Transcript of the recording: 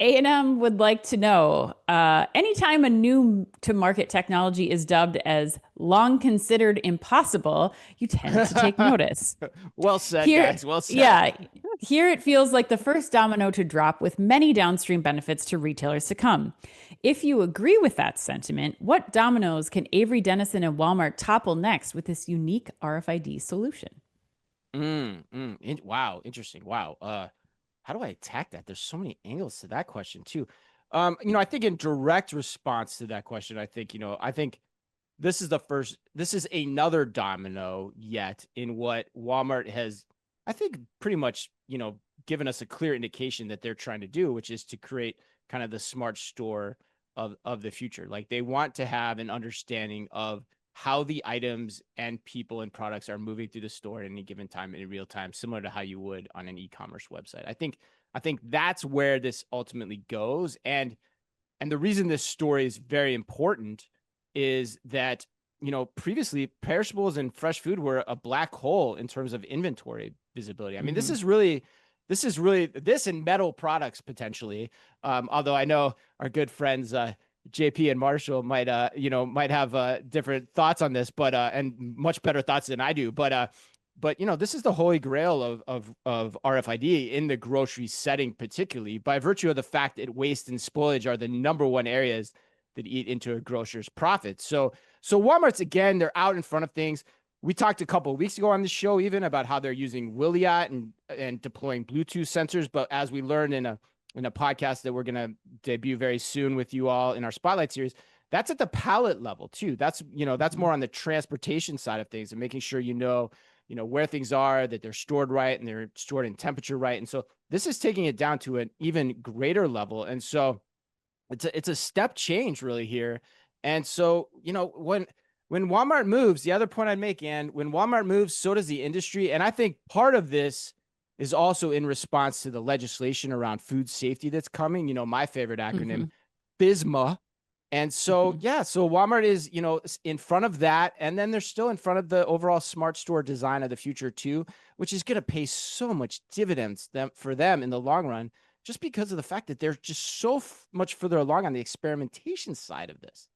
A&M would like to know, anytime a new to market technology is dubbed as long considered impossible, you tend to take notice. Well said, Here, guys. Well said. yeah, here it feels like the first domino to drop with many downstream benefits to retailers to come. If you agree with that sentiment, what dominoes can Avery Dennison and Walmart topple next with this unique RFID solution? Wow, interesting. Wow. How do I attack that? There's so many angles to that question too. I think in direct response to that question, I think this is another domino yet in what Walmart has, I think, pretty much, given us a clear indication that they're trying to do, which is to create kind of the smart store of the future. Like they want to have an understanding of how the items and people and products are moving through the store at any given time in real time, similar to how you would on an e-commerce website. I think that's where this ultimately goes. And the reason this story is very important is that, previously perishables and fresh food were a black hole in terms of inventory visibility. I mean, Mhm. this is really this and metal products potentially. Although I know our good friends, JP and Marshall might have different thoughts on this, but and much better thoughts than I do. But this is the holy grail of RFID in the grocery setting, particularly by virtue of the fact that waste and spoilage are the number one areas that eat into a grocer's profits. So Walmart's, again, they're out in front of things. We talked a couple of weeks ago on the show even about how they're using Wiliot and deploying Bluetooth sensors. But as we learned in a podcast that we're going to debut very soon with you all in our Spotlight series, that's at the pallet level too. That's Mhm. more on the transportation side of things and making sure where things are, that they're stored right and they're stored in temperature right. And so this is taking it down to an even greater level. And so it's a step change really here. And so, when Walmart moves, the other point I'd make, and when Walmart moves, so does the industry. And I think part of this is also in response to the legislation around food safety that's coming, my favorite acronym, Mhm. FISMA. And so, Mhm. yeah, so Walmart is, in front of that. And then they're still in front of the overall smart store design of the future too, which is going to pay so much dividends for them in the long run, just because of the fact that they're just so much further along on the experimentation side of this.